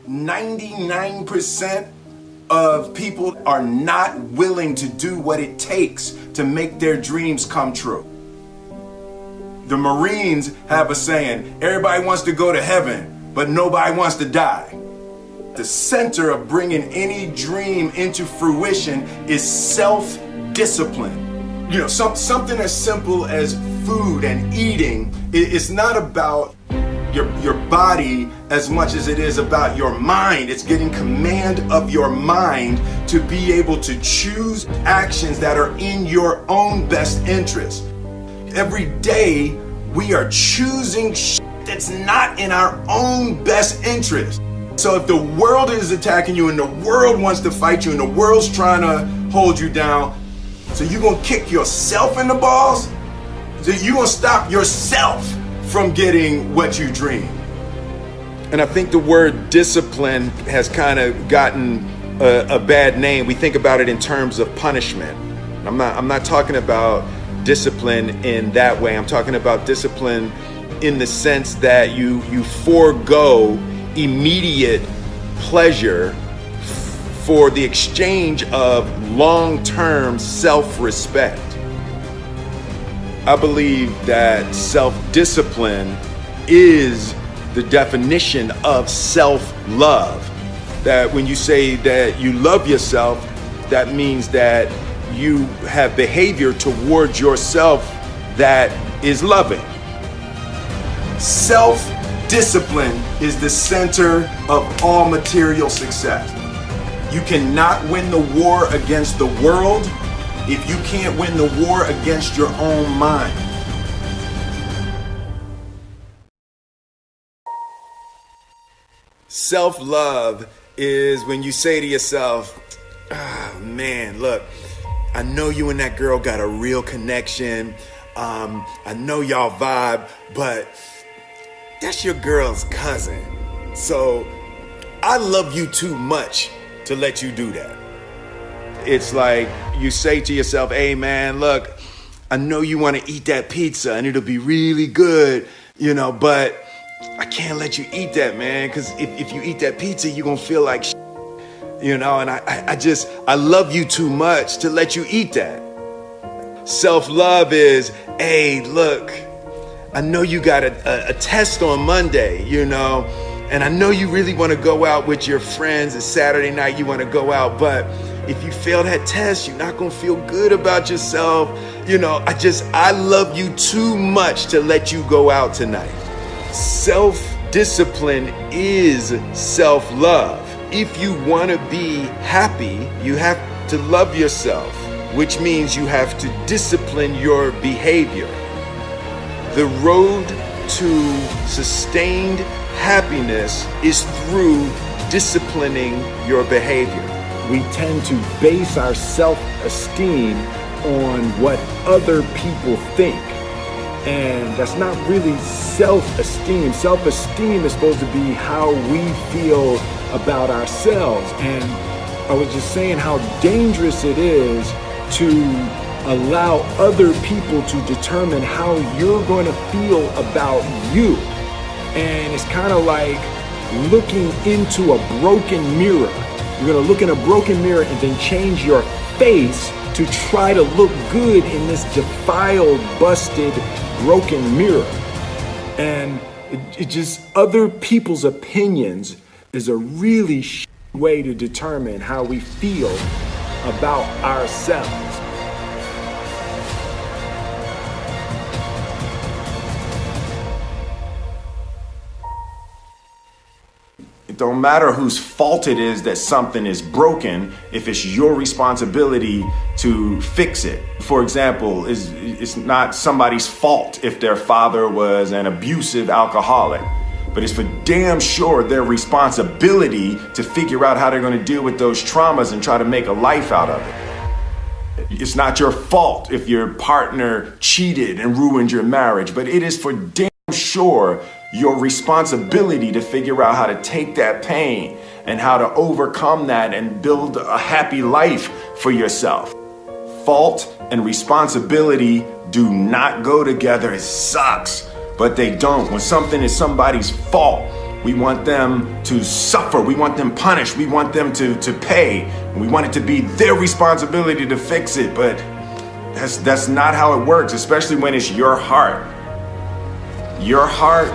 99% of people are not willing to do what it takes to make their dreams come true. The Marines have a saying, everybody wants to go to heaven, but nobody wants to die. The center of bringing any dream into fruition is self-discipline. You know, something as simple as food and eating. It's not about your body as much as it is about your mind. It's getting command of your mind to be able to choose actions that are in your own best interest. Every day we are choosing that's not in our own best interest. So if the world is attacking you and the world wants to fight you and the world's trying to hold you down, so you're gonna kick yourself in the balls? So you're gonna stop yourself from getting what you dream. And I think the word discipline has kind of gotten a bad name. We think about it in terms of punishment. I'm not talking about discipline in that way. I'm talking about discipline in the sense that you forego immediate pleasure for the exchange of long-term self-respect. I believe that self-discipline is the definition of self-love. That when you say that you love yourself, that means that you have behavior towards yourself that is loving. Self-discipline is the center of all material success. You cannot win the war against the world if you can't win the war against your own mind. Self-love is when you say to yourself, oh, man, look, I know you and that girl got a real connection. I know y'all vibe, but that's your girl's cousin. So I love you too much to let you do that. It's like you say to yourself, hey man, look, I know you want to eat that pizza and it'll be really good, you know, but I can't let you eat that, man, because if you eat that pizza, you're going to feel like shit, you know, and I love you too much to let you eat that. Self-love is, hey, look, I know you got a test on Monday, you know, and I know you really want to go out with your friends. It's Saturday night, you want to go out, but if you fail that test, you're not going to feel good about yourself. You know, I love you too much to let you go out tonight. Self-discipline is self-love. If you want to be happy, you have to love yourself, which means you have to discipline your behavior. The road to sustained happiness is through disciplining your behavior. We tend to base our self-esteem on what other people think. And that's not really self-esteem. Self-esteem is supposed to be how we feel about ourselves. And I was just saying how dangerous it is to allow other people to determine how you're going to feel about you. And it's kind of like looking into a broken mirror. You're going to look in a broken mirror and then change your face to try to look good in this defiled, busted, broken mirror. And it just, other people's opinions is a really way to determine how we feel about ourselves. It don't matter whose fault it is that something is broken if it's your responsibility to fix it. For example, it's not somebody's fault if their father was an abusive alcoholic, but it's for damn sure their responsibility to figure out how they're going to deal with those traumas and try to make a life out of it. It's not your fault if your partner cheated and ruined your marriage, but it is for damn sure your responsibility to figure out how to take that pain and how to overcome that and build a happy life for yourself. Fault and responsibility do not go together. It sucks, but they don't. When something is somebody's fault, We want them to suffer. We want them punished. We want them to pay. We want it to be their responsibility to fix it. But that's not how it works, especially when it's your heart. Your heart,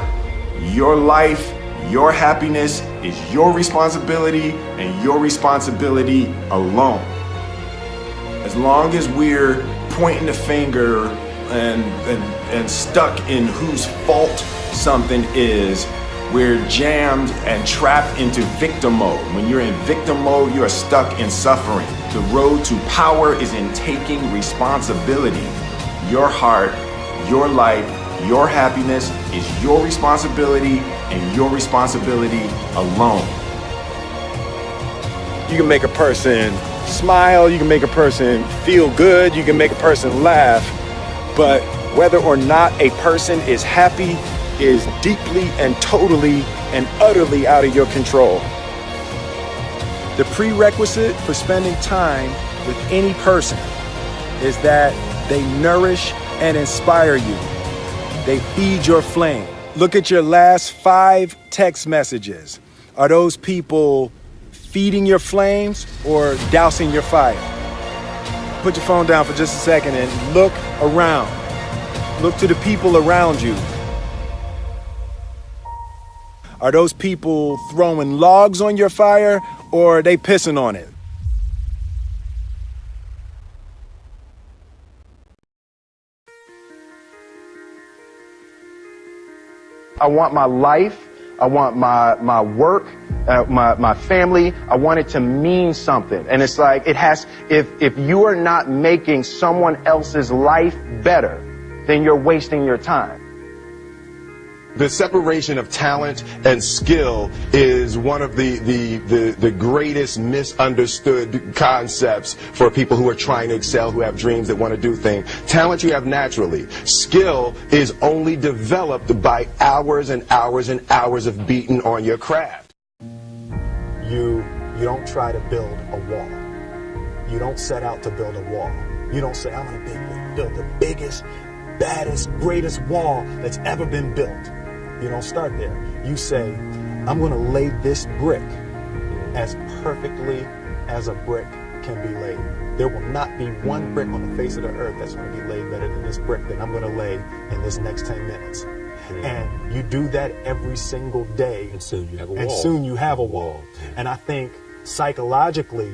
your life, your happiness is your responsibility and your responsibility alone. As long as we're pointing the finger and stuck in whose fault something is, we're jammed and trapped into victim mode. When you're in victim mode, you are stuck in suffering. The road to power is in taking responsibility. Your heart, your life, your happiness is your responsibility and your responsibility alone. You can make a person smile, you can make a person feel good, you can make a person laugh, but whether or not a person is happy is deeply and totally and utterly out of your control. The prerequisite for spending time with any person is that they nourish and inspire you. They feed your flame. Look at your last 5 text messages. Are those people feeding your flames or dousing your fire? Put your phone down for just a second and look around. Look to the people around you. Are those people throwing logs on your fire or are they pissing on it? I want my life, I want my work, my family, I want it to mean something. And it's like, if you are not making someone else's life better, then you're wasting your time. The separation of talent and skill is one of the greatest misunderstood concepts for people who are trying to excel, who have dreams that want to do things. Talent you have naturally. Skill is only developed by hours and hours and hours of beating on your craft. You don't try to build a wall. You don't set out to build a wall. You don't say, I'm going to build the biggest, baddest, greatest wall that's ever been built. You don't start there. You say, I'm going to lay this brick as perfectly as a brick can be laid. There will not be one brick on the face of the earth that's going to be laid better than this brick that I'm going to lay in this next 10 minutes. And you do that every single day. And soon you have a wall. And soon you have a wall. And I think psychologically,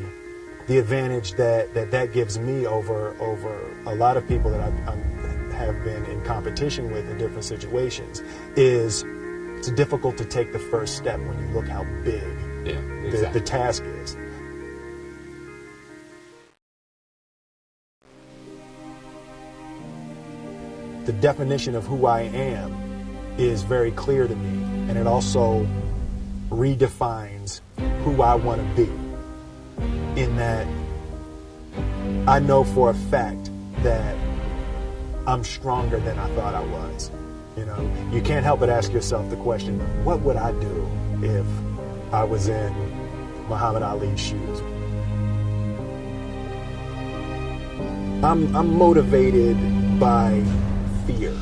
the advantage that gives me over a lot of people that have been in competition with in different situations is it's difficult to take the first step when you look how big the task is. The definition of who I am is very clear to me, and it also redefines who I want to be, in that I know for a fact that I'm stronger than I thought I was. You know, you can't help but ask yourself the question, what would I do if I was in Muhammad Ali's shoes? I'm motivated by fear.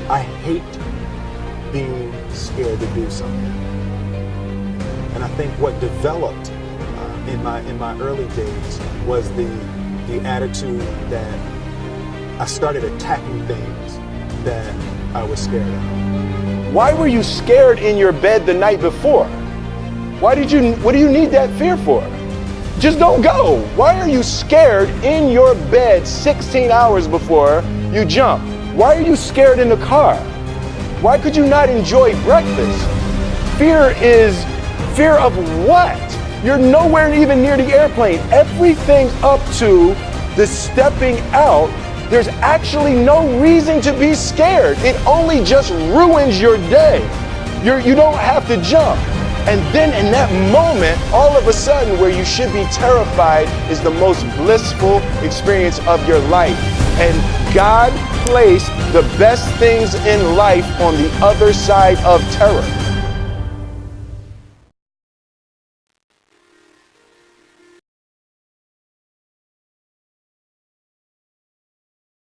I hate being scared to do something. And I think what developed in my early days was the attitude that I started attacking things that I was scared of. Why were you scared in your bed the night before? What do you need that fear for? Just don't go. Why are you scared in your bed 16 hours before you jump? Why are you scared in the car? Why could you not enjoy breakfast? Fear of what? You're nowhere even near the airplane. Everything up to the stepping out, there's actually no reason to be scared. It only just ruins your day. You don't have to jump. And then in that moment, all of a sudden, where you should be terrified is the most blissful experience of your life. And God placed the best things in life on the other side of terror.